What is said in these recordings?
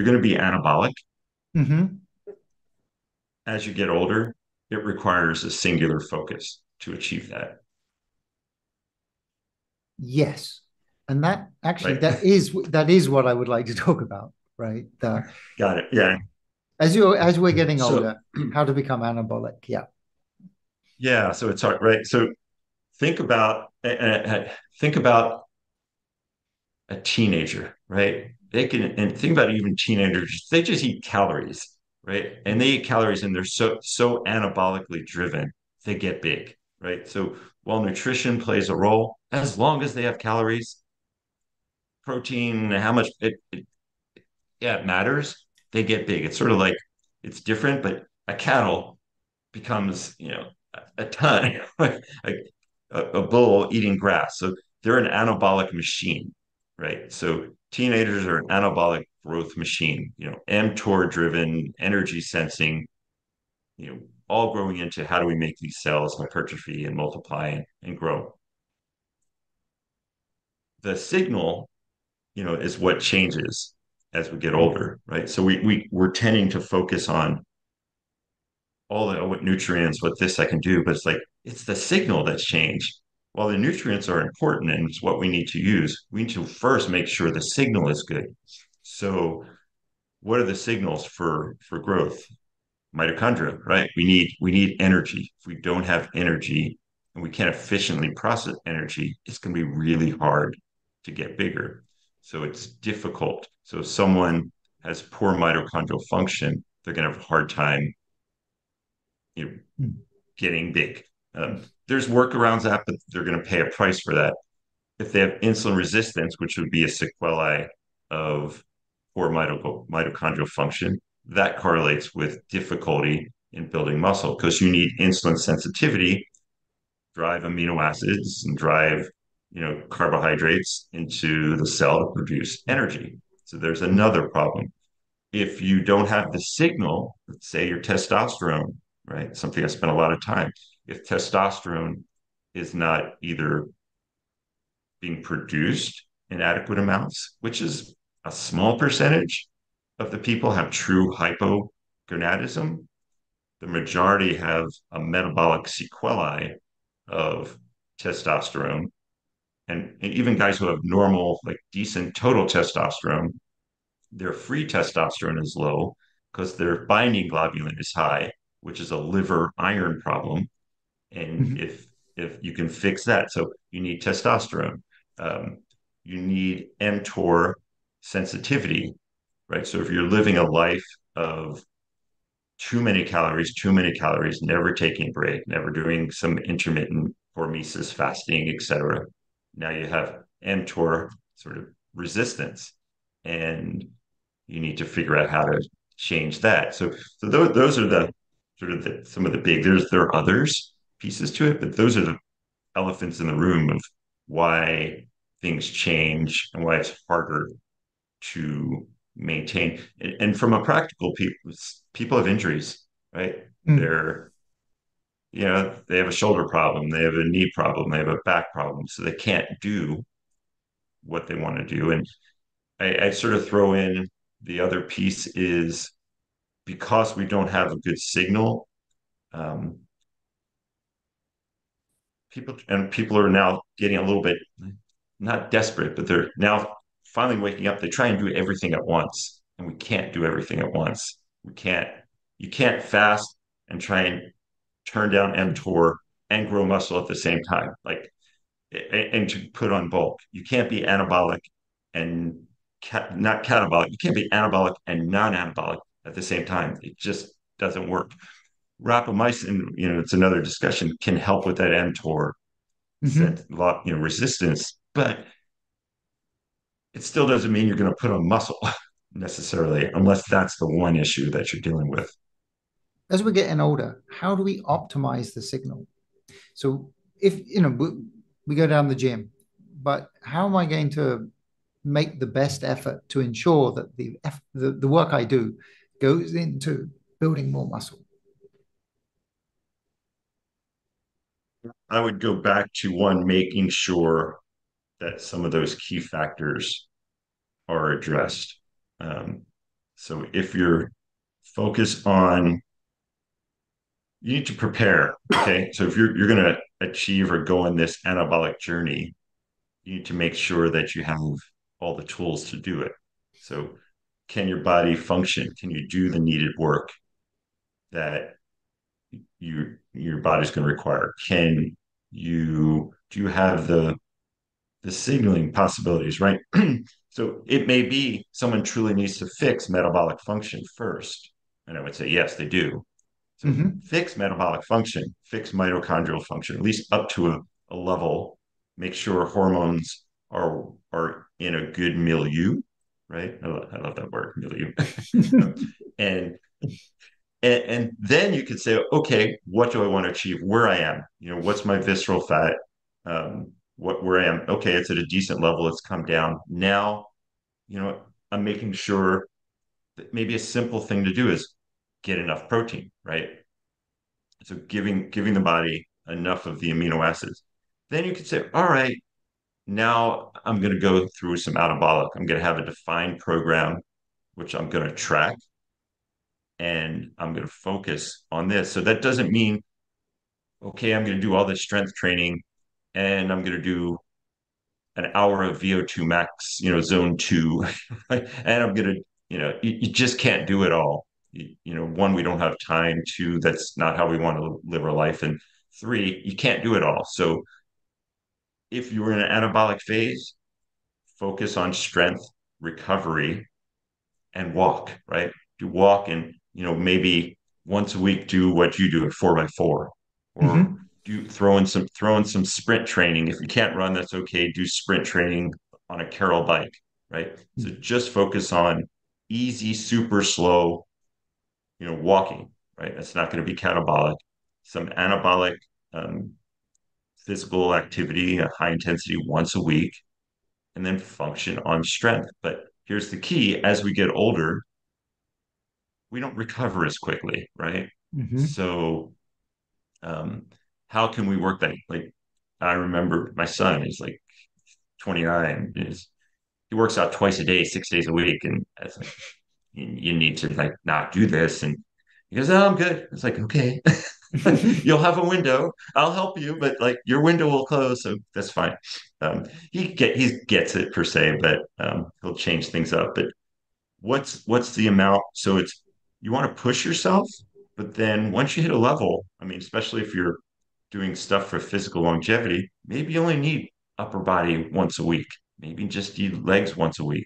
you're going to be anabolic Hmm. as you get older, it requires a singular focus to achieve that, Yes. And that actually right? that is what I would like to talk about, right? Got it. Yeah. As we're getting So, older, how to become anabolic. Yeah. yeah. So it's hard, right? So think about think about a teenager, right? They can and think about even teenagers. They just eat calories, right? And they eat calories, and they're so anabolically driven. They get big, right? So while nutrition plays a role, as long as they have calories, protein, how much yeah, it matters. They get big. It's sort of like it's different, but a cattle becomes, a ton, like a bull eating grass. So they're an anabolic machine, right? So teenagers are an anabolic growth machine, mTOR driven, energy sensing, all growing into how do we make these cells hypertrophy and multiply and grow. The signal, is what changes as we get older, right? So we're tending to focus on all the what nutrients, what this I can do, but it's like it's the signal that's changed. While the nutrients are important and it's what we need to use, we need to first make sure the signal is good. So, what are the signals for growth? Mitochondria, right? We need energy. If we don't have energy and we can't efficiently process energy, it's going to be really hard to get bigger. So it's difficult. So if someone has poor mitochondrial function, they're going to have a hard time, you know, getting big. There's workarounds that, but they're going to pay a price for that. If they have insulin resistance, which would be a sequelae of poor mitochondrial function, that correlates with difficulty in building muscle because you need insulin sensitivity, drive amino acids, and drive carbohydrates into the cell to produce energy. So there's another problem. If you don't have the signal, let's say your testosterone, right? Something I spent a lot of time. If testosterone is not either being produced in adequate amounts, which is a small percentage of the people have true hypogonadism, the majority have a metabolic sequelae of testosterone. And even guys who have normal, like decent total testosterone, their free testosterone is low because their binding globulin is high, which is a liver iron problem. And Mhm. if you can fix that, so you need testosterone, um, you need mTOR sensitivity, right? So if you're living a life of too many calories, never taking a break, never doing some intermittent hormesis fasting, etc. Now you have mTOR sort of resistance, and you need to figure out how to change that. So those are the sort of some of the big. There are others pieces to it, but those are the elephants in the room of why things change and why it's harder to maintain. And from a practical people have injuries, right? Mm. They're they have a shoulder problem, they have a knee problem, they have a back problem, so they can't do what they want to do. And I sort of throw in the other piece is because we don't have a good signal, um, people are now getting a little bit not desperate, but they're now finally waking up. They try and do everything at once, and we can't do everything at once. We can't. You can't fast and try and turn down mTOR and grow muscle at the same time. Like and to put on bulk, you can't be anabolic and not catabolic. You can't be anabolic and non-anabolic at the same time. It just doesn't work. Rapamycin, it's another discussion, can help with that mTOR Hmm. resistance, but it still doesn't mean you're going to put on muscle necessarily, unless that's the one issue that you're dealing with. As we're getting older, how do we optimize the signal? So if we go down the gym, but how am I going to make the best effort to ensure that the work I do goes into building more muscle? I would go back to one, making sure that some of those key factors are addressed. Um, So if you're focused on, you need to prepare. Okay. So if you're going to achieve or go on this anabolic journey, you need to make sure that you have all the tools to do it. So can your body function? Can you do the needed work that your body's going to require? Can you do you have the signaling possibilities, right? So it may be someone truly needs to fix metabolic function first. And I would say, yes, they do. So Hmm. fix metabolic function, fix mitochondrial function, at least up to a level. Make sure hormones are in a good milieu, right? I love that word, milieu. um, and, and then you could say, okay, what do I want to achieve? Where I am, what's my visceral fat? Where I am? Okay, it's at a decent level. It's come down. Now, I'm making sure that maybe a simple thing to do is get enough protein, right? So giving the body enough of the amino acids. Then you could say, all right, now I'm going to go through some anabolic. I'm going to have a defined program, which I'm going to track, and I'm going to focus on this. So that doesn't mean, okay, I'm going to do all this strength training and I'm going to do an hour of VO2 max, zone two, and I'm going to, you just can't do it all. One, we don't have time. Two, that's not how we want to live our life. And three, you can't do it all. So if you're in an anabolic phase, focus on strength, recovery, and walk, right? Do walk and, maybe once a week, do what you do at 4x4 or Hmm. do throw in some sprint training. If you can't run, that's okay. Do sprint training on a Carol bike, right? So just focus on easy, super slow, walking, right? That's not going to be catabolic. Some anabolic um, physical activity, a high intensity once a week, and then function on strength. But here's the key: as we get older, we don't recover as quickly, right? Hmm. So, um, how can we work that? Like, I remember my son is like 29. He works out twice a day, 6 days a week, and it's like you need to like not do this. And he goes, "Oh, I'm good." It's like, okay, you'll have a window. I'll help you, but like your window will close, so that's fine. He gets it per se, but he'll change things up. But what's the amount? So it's you want to push yourself, but then once you hit a level, I mean, especially if you're doing stuff for physical longevity, maybe you only need upper body once a week. Maybe just need legs once a week.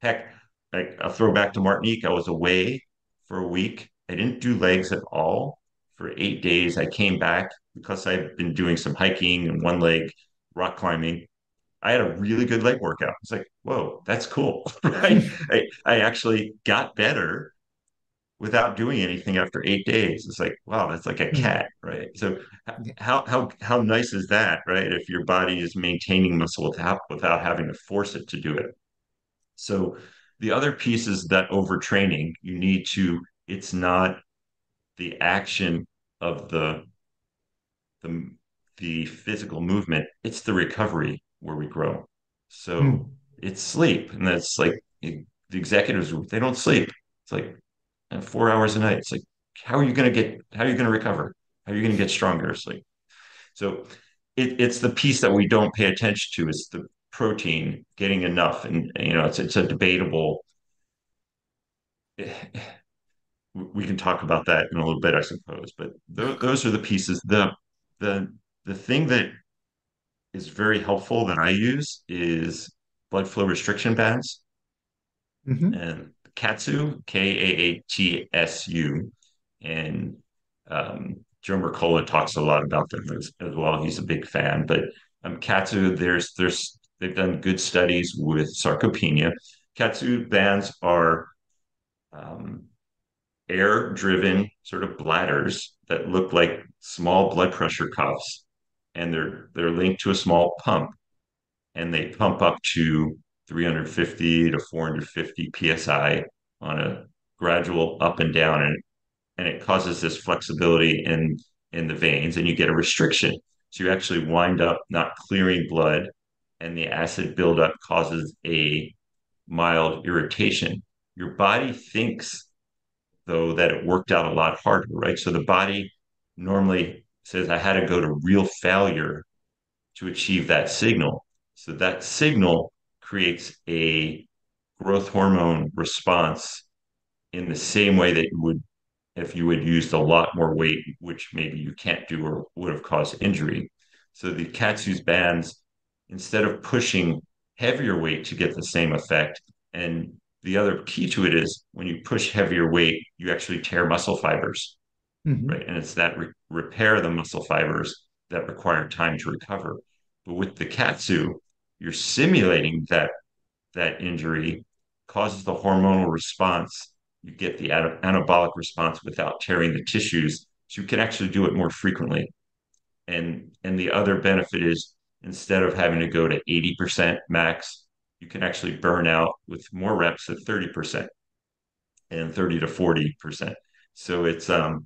Heck, I'll throw back to Martinique. I was away for a week. I didn't do legs at all for 8 days. I came back because I've been doing some hiking and one leg rock climbing. I had a really good leg workout. It's like, whoa, that's cool, right? I actually got better without doing anything after 8 days. It's like, wow, that's like a cat, right? So Yeah. how nice is that, right? If your body is maintaining muscle without having to force it to do it. So the other piece is that overtraining, you need to, it's not the action of the the physical movement, it's the recovery where we grow. So Mm. it's sleep, and that's like the executives, they don't sleep. It's like 4 hours a night. It's like how are you going to recover? How are you going to get stronger? It's like so it's the piece that we don't pay attention to is the protein getting enough, and it's a debatable. We can talk about that in a little bit, I suppose. But those are the pieces. The the thing that is very helpful that I use is blood flow restriction bands Hmm. and Katsu, Kaatsu. And Joe Mercola talks a lot about them as well. He's a big fan. But Katsu, they've done good studies with sarcopenia. Katsu bands are um, air-driven sort of bladders that look like small blood pressure cuffs, and they're linked to a small pump, and they pump up to 350 to 450 psi on a gradual up and down, and it causes this flexibility in the veins, and you get a restriction. So you actually wind up not clearing blood, and the acid buildup causes a mild irritation. your body thinks though that it worked out a lot harder, right? So the body normally says, I had to go to real failure to achieve that signal. So that signal creates a growth hormone response in the same way that you would if you had used a lot more weight, which maybe you can't do or would have caused injury. So the Katsu's bands, instead of pushing heavier weight to get the same effect, and the other key to it is when you push heavier weight, you actually tear muscle fibers, Hmm. right? And it's that repair the muscle fibers that require time to recover. But with the Katsu, you're simulating that injury causes the hormonal response. You get the anabolic response without tearing the tissues. So you can actually do it more frequently. And the other benefit is instead of having to go to 80% max, you can actually burn out with more reps at 30% and 30 to 40%. So it's a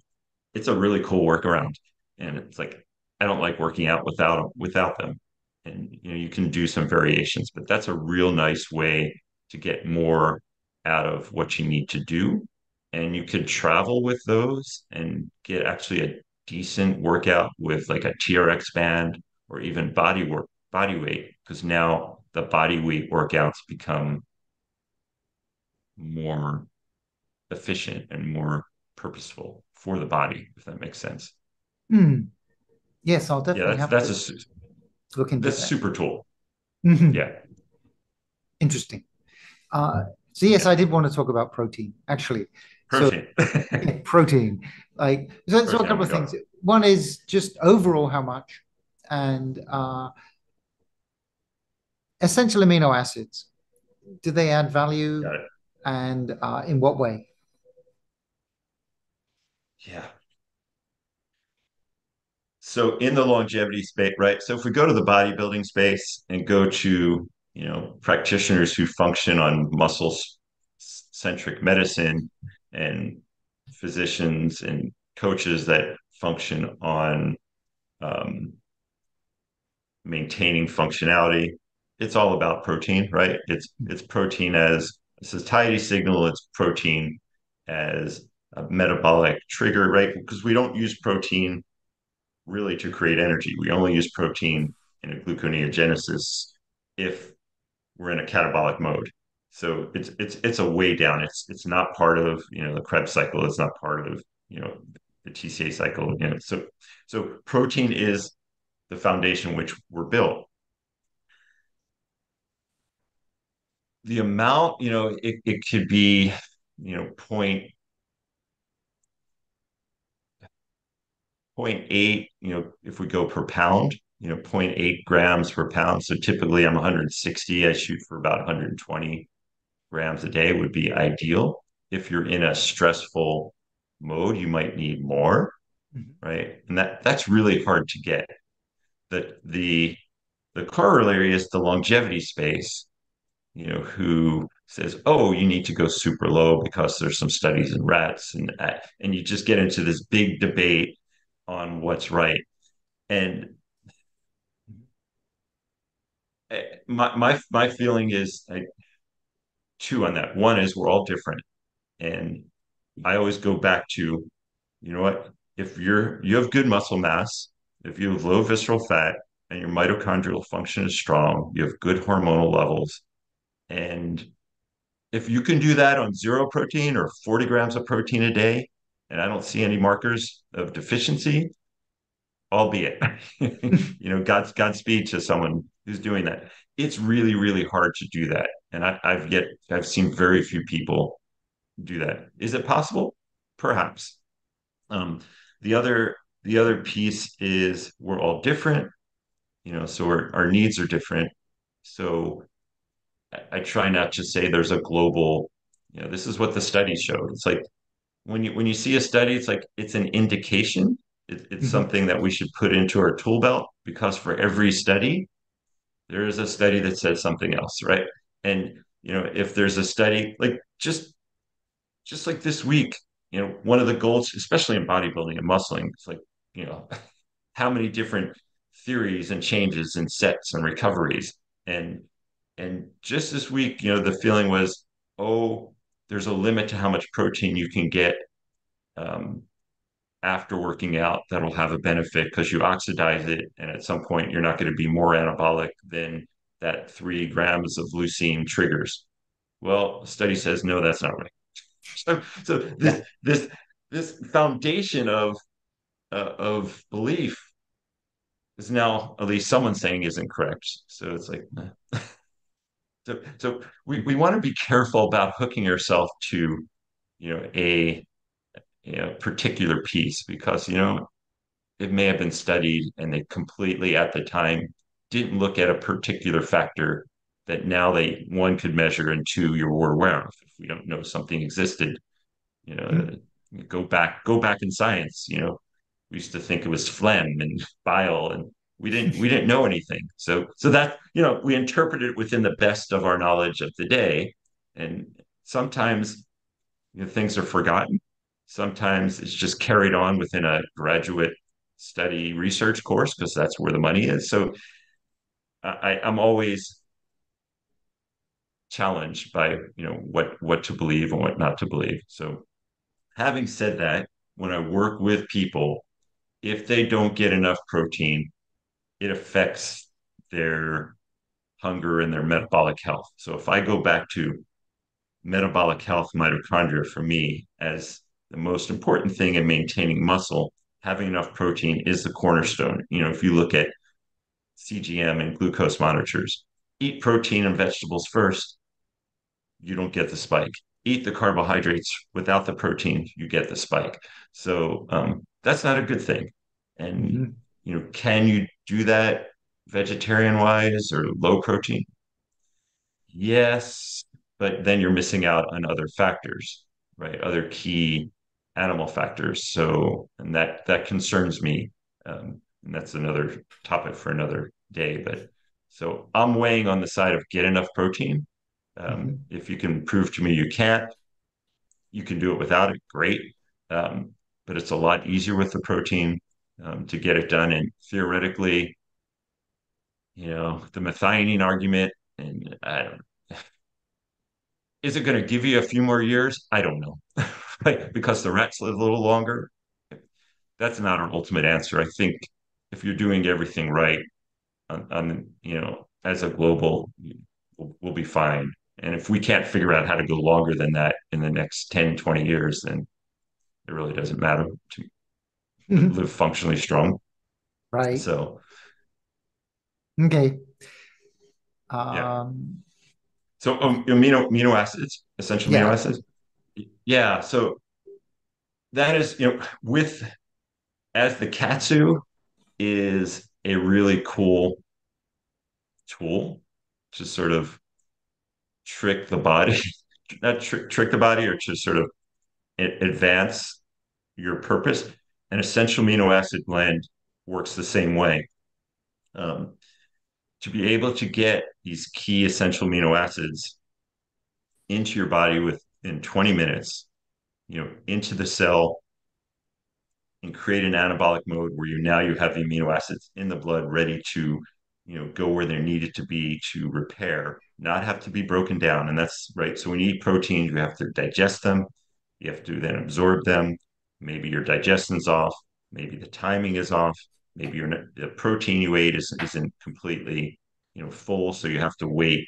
really cool workaround. And it's like I don't like working out without them. And you can do some variations, but that's a real nice way to get more out of what you need to do. And you could travel with those and get actually a decent workout with like a TRX band or even body weight, because now the body weight workouts become more efficient and more purposeful for the body, if that makes sense. Mm. Yes, I'll Yeah, definitely that's have that's to a look into that's a that. super tool. Hmm. Yeah, Interesting. So yes, yeah, I did want to talk about protein, actually. So protein, yeah, protein. So a protein. Oh couple my of god, things. One is just overall how much, and essential amino acids. Do they add value, got it. and in what way? Yeah. So in the longevity space, right? So if we go to the bodybuilding space and go to practitioners who function on muscle centric medicine and physicians and coaches that function on um, maintaining functionality. It's all about protein, right? It's protein as a satiety signal. It's protein as a metabolic trigger, right? Because we don't use protein really to create energy. We only use protein in a gluconeogenesis if we're in a catabolic mode. So it's a way down. It's not part of the Krebs cycle. It's not part of the TCA cycle. So protein is the foundation which we're built. The amount, it could be, point 0.8, if we go per pound, zero point 0.8 grams per pound. So typically I'm 160. I shoot for about 120 grams a day would be ideal. If you're in a stressful mode, you might need more, Mhm. right? And that's really hard to get. The corollary is the longevity space, who says, "Oh, you need to go super low because there's some studies in rats," and you just get into this big debate on what's right. And my feeling is two on that. One is we're all different, and I always go back to, you know what? If you have good muscle mass, if you have low visceral fat, and your mitochondrial function is strong, you have good hormonal levels, and if you can do that on zero protein or 40 grams of protein a day, and I don't see any markers of deficiency, albeit, Godspeed to someone who's doing that. It's really, really hard to do that. And I've seen very few people do that. Is it possible? Perhaps. Um, the other, the other piece is we're all different, so our needs are different. So I try not to say there's a global, this is what the study showed. It's like when you see a study, it's like it's an indication. It's Mhm. something that we should put into our tool belt because for every study, there is a study that says something else, right? And if there's a study like just like this week, one of the goals, especially in bodybuilding and muscling, it's like you know how many different theories and changes and sets and recoveries. And just this week, the feeling was, oh, there's a limit to how much protein you can get um, after working out that'll have a benefit because you oxidize it, and at some point you're not going to be more anabolic than that 3 grams of leucine triggers. Well, the study says no, that's not right. So Yeah. this foundation of belief is now at least someone saying isn't correct. So it's like, so we want to be careful about hooking yourself to a particular piece because it may have been studied and they completely at the time didn't look at a particular factor that now they one could measure and two you were aware of. If we don't know something existed, you know, Mhm. go back in science. We used to think it was phlegm and bile, and we didn't know anything. So that we interpret it within the best of our knowledge of the day, and sometimes things are forgotten. Sometimes it's just carried on within a graduate study research course because that's where the money is. So I'm always challenged by what to believe and what not to believe. So having said that, when I work with people, if they don't get enough protein, it affects their hunger and their metabolic health. So if I go back to metabolic health mitochondria for me as the most important thing in maintaining muscle, having enough protein is the cornerstone. If you look at CGM and glucose monitors, eat protein and vegetables first, you don't get the spike. Eat the carbohydrates without the protein, you get the spike. So that's not a good thing. And Mhm. can you do that vegetarian wise or low protein? Yes, but then you're missing out on other factors, right? Other key animal factors. So, and that concerns me. And that's another topic for another day. But so I'm weighing on the side of get enough protein. Mhm. If you can prove to me you can't, you can do it without it, great. Um, but it's a lot easier with the protein to get it done. And theoretically, the methionine argument, and I don't is it going to give you a few more years? I don't know. Right? Because the rats live a little longer. That's not an ultimate answer. I think if you're doing everything right as a global, we'll be fine. And if we can't figure out how to go longer than that in the next 10, 20 years, then it really doesn't matter to Mhm. live functionally strong. Right. So, Okay. yeah. Um, So, amino acids, essential amino yeah. acids. Yeah. So that is, with as the katsu is a really cool tool to sort of trick the body, not trick the body, or to sort of advance your purpose. An essential amino acid blend works the same way. Um, to be able to get these key essential amino acids into your body within 20 minutes, into the cell and create an anabolic mode where you have the amino acids in the blood ready to go where they're needed to be to repair, not have to be broken down. And that's right. So when you eat proteins, you have to digest them, you have to then absorb them. Maybe your digestion's off, maybe the timing is off, maybe the protein you ate isn't completely full, so you have to wait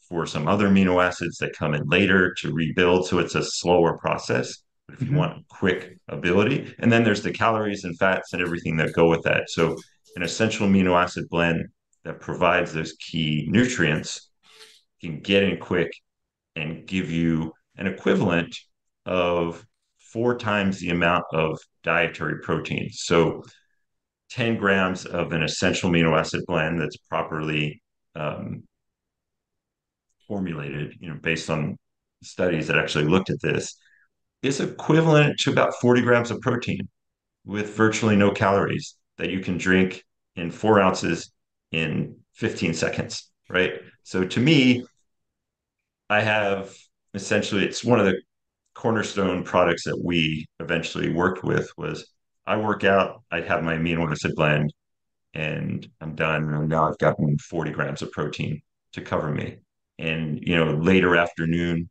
for some other amino acids that come in later to rebuild. So it's a slower process. But if you Mhm. want quick ability, and then there's the calories and fats and everything that go with that. So an essential amino acid blend that provides those key nutrients can get in quick and give you an equivalent of 4 times the amount of dietary protein. So 10 grams of an essential amino acid blend that's properly formulated, based on studies that actually looked at this, is equivalent to about 40 grams of protein with virtually no calories that you can drink in 4 ounces in 15 seconds, right? So to me, I have essentially, it's one of the cornerstone products that we eventually worked with was I work out, I have my amino acid blend, and I'm done. And now I've gotten 40 grams of protein to cover me. And, later afternoon,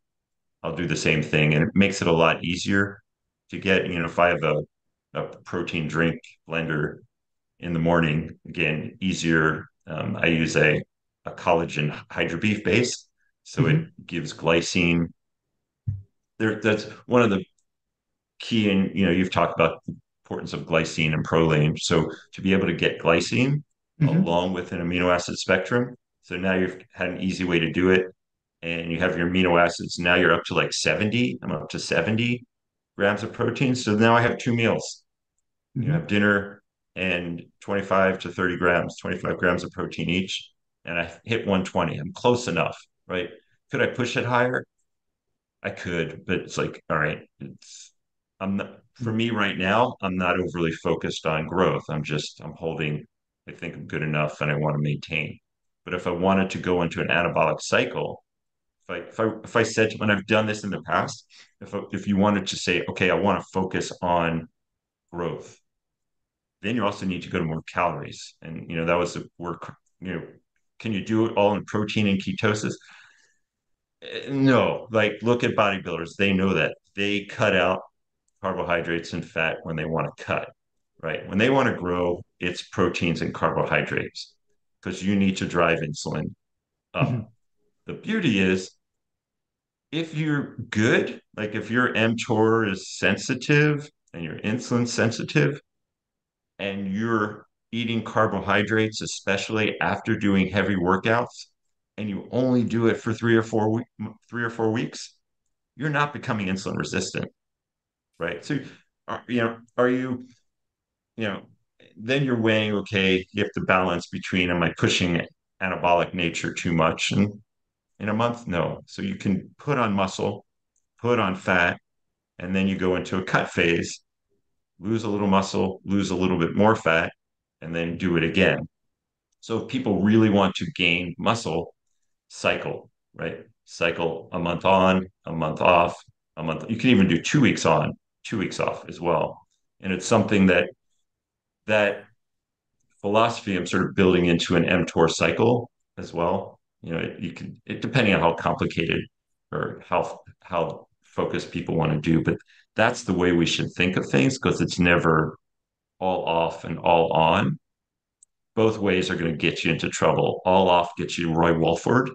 I'll do the same thing. And it makes it a lot easier to get, if I have a protein drink blender in the morning, again, easier. I use a collagen hydro beef base. So it Hmm. gives glycine. That's one of the key, and you've talked about the importance of glycine and proline. So to be able to get glycine Hmm. along with an amino acid spectrum, so now you've had an easy way to do it, and you have your amino acids. Now you're up to like 70. I'm up to 70 grams of protein. So now I have two meals. I Hmm. have dinner and 25 to 30 grams, 25 grams of protein each, and I hit 120. I'm close enough, right? Could I push it higher? I could, but it's like, all right, I'm not, for me right now, I'm not overly focused on growth. I'm holding, I think I'm good enough and I want to maintain. But if I wanted to go into an anabolic cycle, if I said, when I've done this in the past, if you wanted to say, okay, I want to focus on growth, then you also need to go to more calories. And, that was the work, can you do it all in protein and ketosis? No, like look at bodybuilders. They know that they cut out carbohydrates and fat when they want to cut, right? When they want to grow, it's proteins and carbohydrates because you need to drive insulin Hmm. up. The beauty is if you're good, like if your mTOR is sensitive and you're insulin sensitive and you're eating carbohydrates, especially after doing heavy workouts, and you only do it for 3 or 4 weeks, you're not becoming insulin resistant, right? So, are you, you know, then you're weighing, okay, you have to balance between, am I pushing anabolic nature too much in a month? No. So you can put on muscle, put on fat, and then you go into a cut phase, lose a little muscle, lose a little bit more fat, and then do it again. So if people really want to gain muscle, cycle, right? Cycle a month on, a month off, a month. You can even do 2 weeks on, 2 weeks off as well. And it's something that philosophy I'm sort of building into an mTOR cycle as well. You can, depending on how complicated or how focused people want to do, but that's the way we should think of things because it's never all off and all on. Both ways are going to get you into trouble. All off gets you Roy Wolford,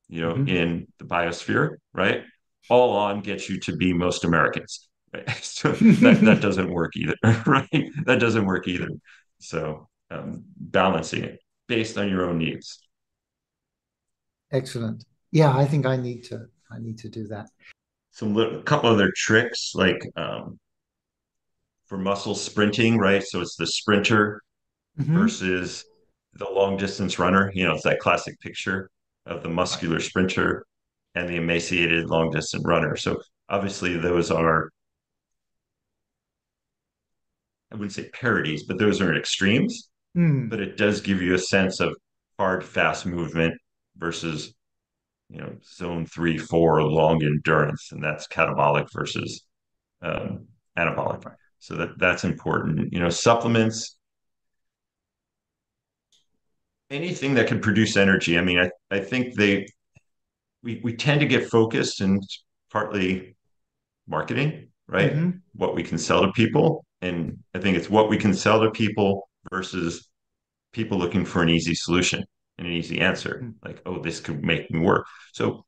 Hmm. in the biosphere, right? All on gets you to be most Americans, right? So that doesn't work either, right? That doesn't work either. So balancing it based on your own needs. Excellent. Yeah, I think I need to do that. A couple other tricks like for muscle sprinting, right? So it's the sprinter Hmm. versus the long distance runner. It's that classic picture of the Right. muscular sprinter and the emaciated long distance runner. So obviously those are, I wouldn't say parodies, but those are extremes. But Mm. it does give you a sense of hard, fast movement versus, zone 3, 4 long endurance, and that's catabolic versus anabolic. Right. So that's important. Supplements, anything that can produce energy. I mean, I think we tend to get focused and partly marketing, right? Hmm. What we can sell to people. And I think it's what we can sell to people versus people looking for an easy solution and an easy answer. Mm. Like, oh, this could make me work. So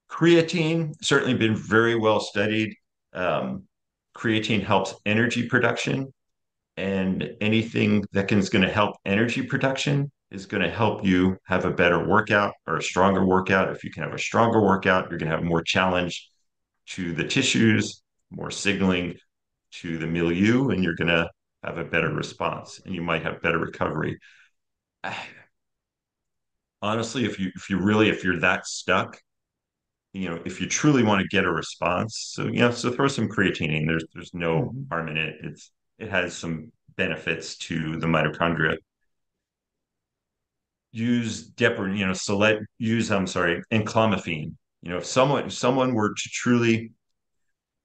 creatine certainly been very well studied. Um, Creatine helps energy production, and anything that is going to help energy production is going to help you have a better workout or a stronger workout. If you can have a stronger workout, you're going to have more challenge to the tissues, more signaling to the milieu, and you're going to have a better response and you might have better recovery. Honestly, if you're that stuck, if you truly want to get a response, so throw some creatine in. There's no Hmm. harm in it. It has some benefits to the mitochondria. Use deprin, select use I'm sorry, enclomiphene. If someone were to truly,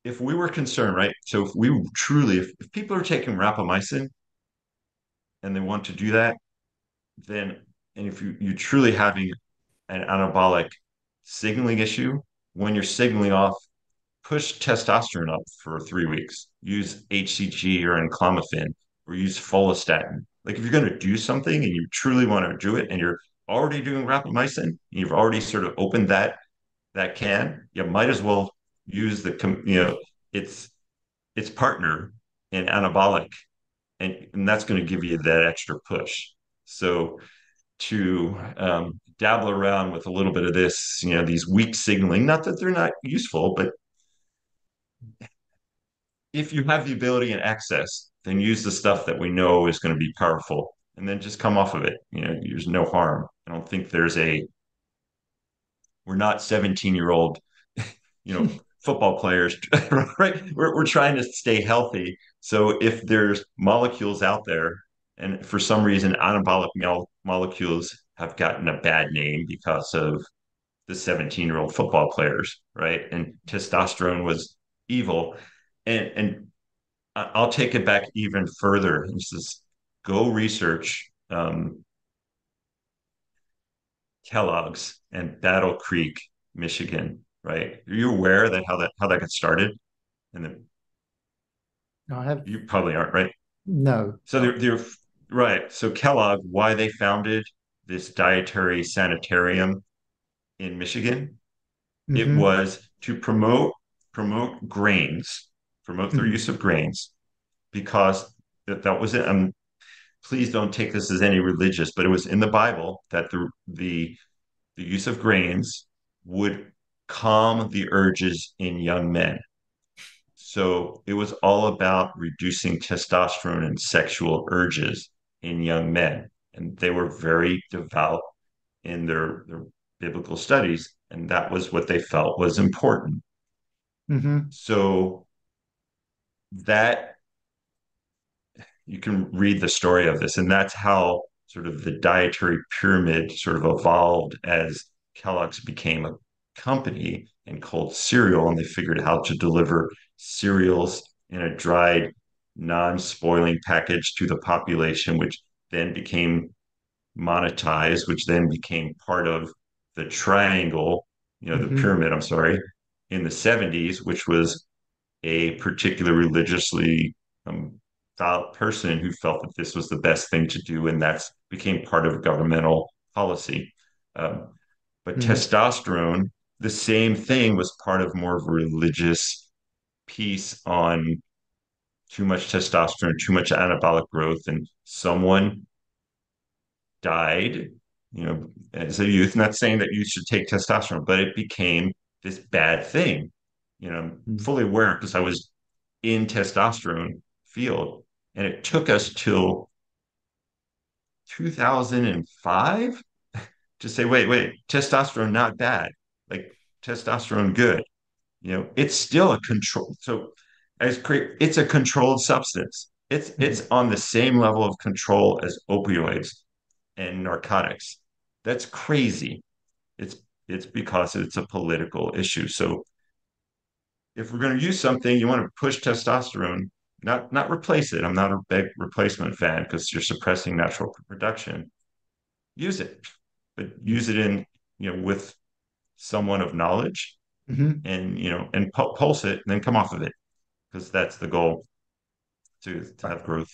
if we were concerned, right? So if we truly, if people are taking rapamycin and they want to do that, then, and if you truly having an anabolic signaling issue, when you're signaling off push testosterone up for 3 weeks. Use HCG or enclomiphene or use follistatin. Like if you're going to do something and you truly want to do it and you're already doing rapamycin, you've already sort of opened that can, you might as well use its its partner in anabolic, and that's going to give you that extra push. So to dabble around with a little bit of this, these weak signaling, not that they're not useful, but if you have the ability and access, then use the stuff that we know is going to be powerful and then just come off of it. There's no harm. I don't think we're not 17-year-old, football players, right? We're trying to stay healthy. So if there's molecules out there, and for some reason, anabolic molecules have gotten a bad name because of the 17-year-old football players, right? And testosterone was evil. And I'll take it back even further. This is go research Kellogg's and Battle Creek, Michigan, right? Are you aware that how that got started? And then I have you probably aren't, right? no. So they're right. So Kellogg, why they founded this dietary sanitarium in Michigan, it Mm-hmm. was to promote grains, promote their Mm-hmm. use of grains, because that was it. Please don't take this as any religious, but it was in the Bible that the use of grains would calm the urges in young men. So it was all about reducing testosterone and sexual urges in young men. And they were very devout in their biblical studies. And that was what they felt was important. Mm-hmm. So that you can read the story of this, and that's how sort of the dietary pyramid sort of evolved as Kellogg's became a company and called cereal, and they figured out how to deliver cereals in a dried, non-spoiling package to the population, which then became monetized, which then became part of the triangle, the Mm-hmm. pyramid, I'm sorry, in the 70s, which was a particular religiously um, devout person who felt that this was the best thing to do, and that became part of governmental policy. Um, but Mm-hmm. testosterone, the same thing, was part of more of a religious piece on too much testosterone, too much anabolic growth, and someone died, as a youth. Not saying that you should take testosterone, but it became this bad thing. I'm fully aware because I was in testosterone field. And it took us till 2005 to say, wait, testosterone not bad, like testosterone good. It's still a control. So it's a controlled substance. It's Mm-hmm. it's on the same level of control as opioids and narcotics. That's crazy. It's it's because it's a political issue. So if we're going to use something, you want to push testosterone, not replace it. I'm not a big replacement fan because you're suppressing natural production. Use it, but use it in with someone of knowledge, Mm-hmm. and and pulse it, and then come off of it, because that's the goal to Right. have growth.